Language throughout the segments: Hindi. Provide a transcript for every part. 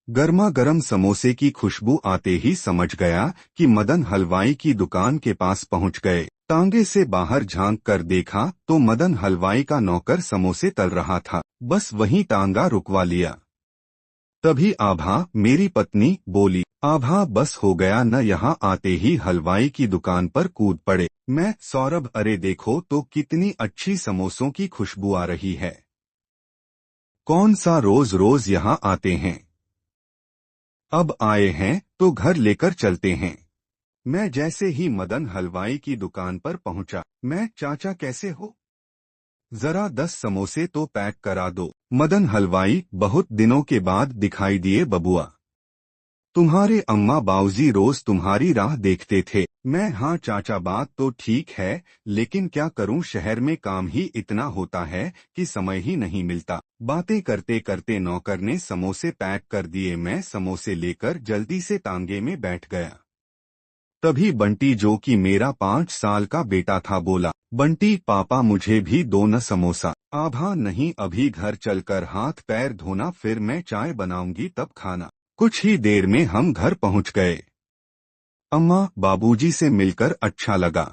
गर्मा गर्म समोसे की खुशबू आते ही समझ गया कि मदन हलवाई की दुकान के पास पहुंच गए। तांगे से बाहर झांक कर देखा तो मदन हलवाई का नौकर समोसे तल रहा था। बस वहीं टांगा रुकवा लिया। तभी आभा, मेरी पत्नी, बोली। आभा बस हो गया न। यहाँ आते ही हलवाई की दुकान पर कूद पड़े। मैं, सौरभ, अरे देखो तो कितनी अच्छी समोसों की खुशबू आ रही है। कौन सा रोज रोज यहाँ आते हैं? अब आए हैं तो घर लेकर चलते हैं। मैं जैसे ही मदन हलवाई की दुकान पर पहुंचा, मैं, चाचा कैसे हो? जरा 10 समोसे तो पैक करा दो। मदन हलवाई, बहुत दिनों के बाद दिखाई दिए बबुआ। तुम्हारे अम्मा बाऊजी रोज तुम्हारी राह देखते थे। मैं, हाँ चाचा बात तो ठीक है, लेकिन क्या करूं, शहर में काम ही इतना होता है कि समय ही नहीं मिलता। बातें करते करते नौकर ने समोसे पैक कर दिए। मैं समोसे लेकर जल्दी से तांगे में बैठ गया। तभी बंटी, जो कि मेरा 5 साल का बेटा था, बोला। बंटी, पापा मुझे भी दो न समोसा। आभा, नहीं, अभी घर चलकर हाथ पैर धोना, फिर मैं चाय बनाऊंगी तब खाना। कुछ ही देर में हम घर पहुंच गए। अम्मा, बाबूजी से मिलकर अच्छा लगा।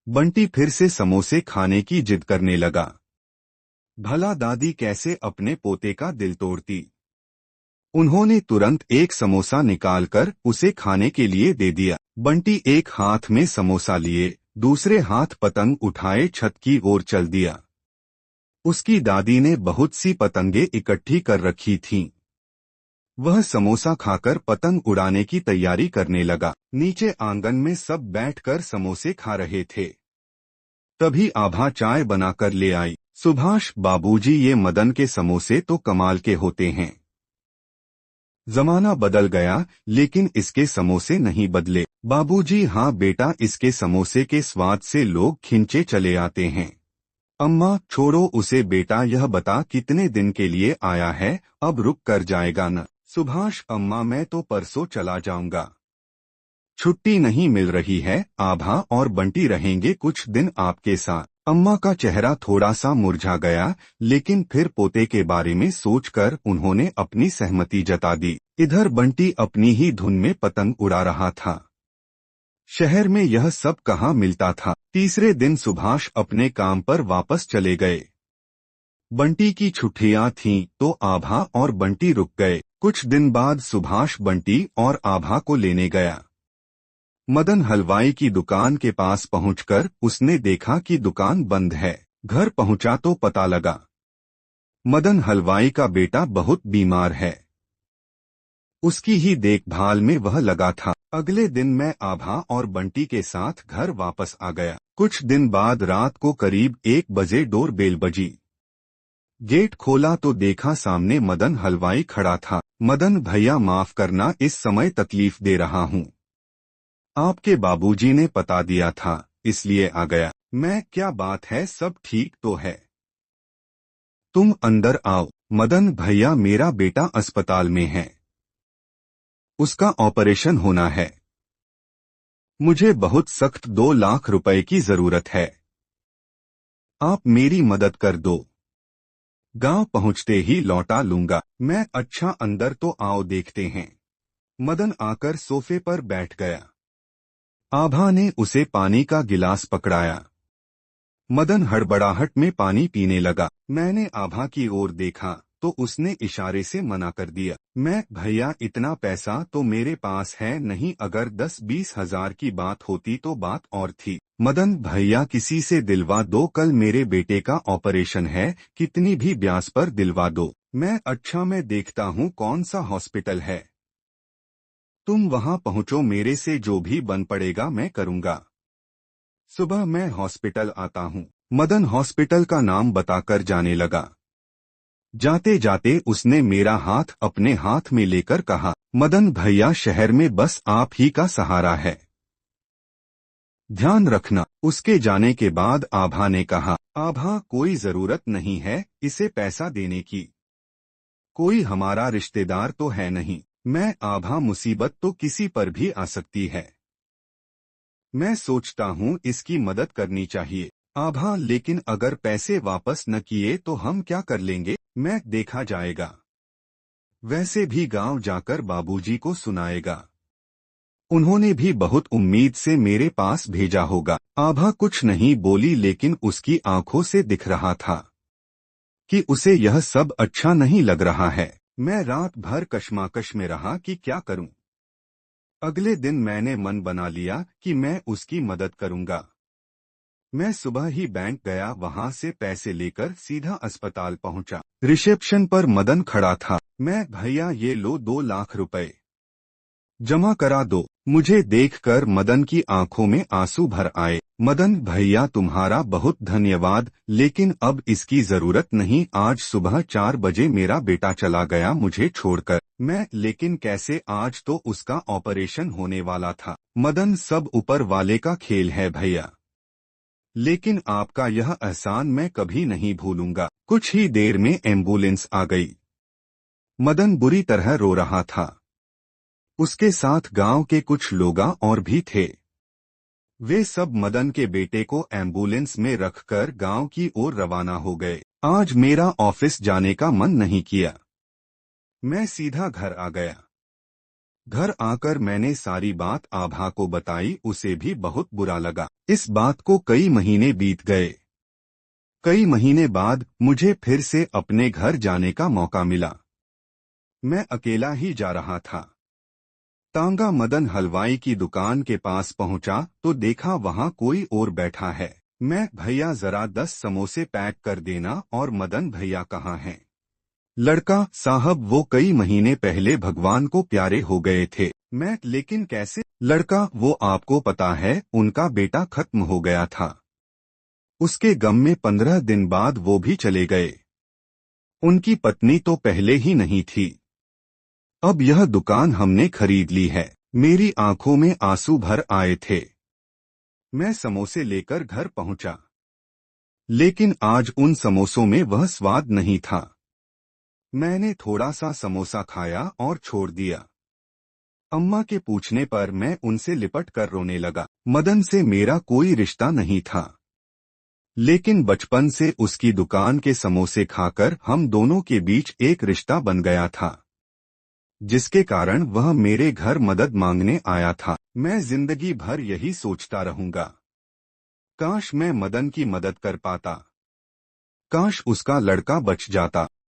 बंटी फिर से समोसे खाने की जिद करने लगा। भला दादी कैसे अपने पोते का दिल तोड़ती। उन्होंने तुरंत एक समोसा निकालकर उसे खाने के लिए दे दिया। बंटी एक हाथ में समोसा लिए, दूसरे हाथ पतंग उठाए छत की ओर चल दिया। उसकी दादी ने बहुत सी पतंगे इकट्ठी कर रखी थीं। वह समोसा खाकर पतंग उड़ाने की तैयारी करने लगा। नीचे आंगन में सब बैठकर समोसे खा रहे थे। तभी आभा चाय बनाकर ले आई। सुभाष बाबूजी, ये मदन के समोसे तो कमाल के होते हैं। जमाना बदल गया, लेकिन इसके समोसे नहीं बदले। बाबूजी, हाँ बेटा, इसके समोसे के स्वाद से लोग खिंचे चले आते हैं। अम्मा, छोड़ो उसे बेटा, यह बता कितने दिन के लिए आया है, अब रुक कर जाएगा न? सुभाष, अम्मा मैं तो परसों चला जाऊंगा। छुट्टी नहीं मिल रही है। आभा और बंटी रहेंगे कुछ दिन आपके साथ। अम्मा का चेहरा थोड़ा सा मुरझा गया, लेकिन फिर पोते के बारे में सोचकर उन्होंने अपनी सहमति जता दी। इधर बंटी अपनी ही धुन में पतंग उड़ा रहा था। शहर में यह सब कहाँ मिलता था। तीसरे दिन सुभाष अपने काम पर वापस चले गए। बंटी की छुट्टियां थीं तो आभा और बंटी रुक गए। कुछ दिन बाद सुभाष बंटी और आभा को लेने गया। मदन हलवाई की दुकान के पास पहुंचकर उसने देखा कि दुकान बंद है। घर पहुंचा तो पता लगा मदन हलवाई का बेटा बहुत बीमार है। उसकी ही देखभाल में वह लगा था। अगले दिन मैं आभा और बंटी के साथ घर वापस आ गया। कुछ दिन बाद रात को करीब 1 बजे डोर बेल बजी। गेट खोला तो देखा सामने मदन हलवाई खड़ा था। मदन भैया, माफ करना, इस समय तकलीफ दे रहा हूँ। आपके बाबूजी ने पता दिया था, इसलिए आ गया। मैं, क्या बात है, सब ठीक तो है? तुम अंदर आओ। मदन भैया, मेरा बेटा अस्पताल में है। उसका ऑपरेशन होना है। मुझे बहुत सख्त 2 लाख रुपए की जरूरत है। आप मेरी मदद कर दो। गांव पहुंचते ही लौटा लूंगा। मैं, अच्छा अंदर तो आओ देखते हैं। मदन आकर सोफे पर बैठ गया। आभा ने उसे पानी का गिलास पकड़ाया। मदन हड़बड़ाहट में पानी पीने लगा। मैंने आभा की ओर देखा तो उसने इशारे से मना कर दिया। मैं, भैया इतना पैसा तो मेरे पास है नहीं, अगर 10-20 हजार की बात होती तो बात और थी। मदन भैया, किसी से दिलवा दो, कल मेरे बेटे का ऑपरेशन है, कितनी भी ब्याज पर दिलवा दो। मैं, अच्छा मैं देखता हूँ कौन सा हॉस्पिटल है। तुम वहां पहुंचो, मेरे से जो भी बन पड़ेगा मैं करूंगा। सुबह मैं हॉस्पिटल आता हूँ। मदन हॉस्पिटल का नाम बताकर जाने लगा। जाते जाते उसने मेरा हाथ अपने हाथ में लेकर कहा, मदन भैया, शहर में बस आप ही का सहारा है, ध्यान रखना। उसके जाने के बाद आभा ने कहा, आभा, कोई जरूरत नहीं है इसे पैसा देने की, कोई हमारा रिश्तेदार तो है नहीं। मैं, आभा, मुसीबत तो किसी पर भी आ सकती है। मैं सोचता हूँ इसकी मदद करनी चाहिए। आभा, लेकिन अगर पैसे वापस न किए तो हम क्या कर लेंगे? मैं, देखा जाएगा। वैसे भी गांव जाकर बाबूजी को सुनाएगा। उन्होंने भी बहुत उम्मीद से मेरे पास भेजा होगा। आभा कुछ नहीं बोली, लेकिन उसकी आंखों से दिख रहा था कि उसे यह सब अच्छा नहीं लग रहा है। मैं रात भर कश्मकश में रहा कि क्या करूं। अगले दिन मैंने मन बना लिया कि मैं उसकी मदद करूंगा। मैं सुबह ही बैंक गया, वहां से पैसे लेकर सीधा अस्पताल पहुंचा। रिसेप्शन पर मदन खड़ा था। मैं, भैया ये लो 2 लाख रुपए, जमा करा दो। मुझे देखकर मदन की आंखों में आंसू भर आए। मदन, भैया तुम्हारा बहुत धन्यवाद, लेकिन अब इसकी जरूरत नहीं। आज सुबह 4 बजे मेरा बेटा चला गया मुझे छोड़कर। मैं, लेकिन कैसे? आज तो उसका ऑपरेशन होने वाला था। मदन, सब ऊपर वाले का खेल है भैया, लेकिन आपका यह एहसान मैं कभी नहीं भूलूंगा। कुछ ही देर में एम्बुलेंस आ गई। मदन बुरी तरह रो रहा था। उसके साथ गांव के कुछ लोग और भी थे। वे सब मदन के बेटे को एम्बुलेंस में रखकर गांव की ओर रवाना हो गए। आज मेरा ऑफिस जाने का मन नहीं किया। मैं सीधा घर आ गया। घर आकर मैंने सारी बात आभा को बताई। उसे भी बहुत बुरा लगा। इस बात को कई महीने बीत गए। कई महीने बाद मुझे फिर से अपने घर जाने का मौका मिला। मैं अकेला ही जा रहा था। तांगा मदन हलवाई की दुकान के पास पहुंचा तो देखा वहां कोई और बैठा है। मैं, भैया जरा 10 समोसे पैक कर देना। और मदन, भैया कहाँ हैं? लड़का, साहब वो कई महीने पहले भगवान को प्यारे हो गए थे। मैं, लेकिन कैसे? लड़का, वो आपको पता है, उनका बेटा खत्म हो गया था। उसके गम में 15 दिन बाद वो भी चले गए। उनकी पत्नी तो पहले ही नहीं थी। अब यह दुकान हमने खरीद ली है। मेरी आंखों में आंसू भर आए थे। मैं समोसे लेकर घर पहुंचा, लेकिन आज उन समोसों में वह स्वाद नहीं था। मैंने थोड़ा सा समोसा खाया और छोड़ दिया। अम्मा के पूछने पर मैं उनसे लिपट कर रोने लगा। मदन से मेरा कोई रिश्ता नहीं था, लेकिन बचपन से उसकी दुकान के समोसे खाकर हम दोनों के बीच एक रिश्ता बन गया था, जिसके कारण वह मेरे घर मदद मांगने आया था। मैं जिंदगी भर यही सोचता रहूंगा, काश मैं मदन की मदद कर पाता। काश उसका लड़का बच जाता।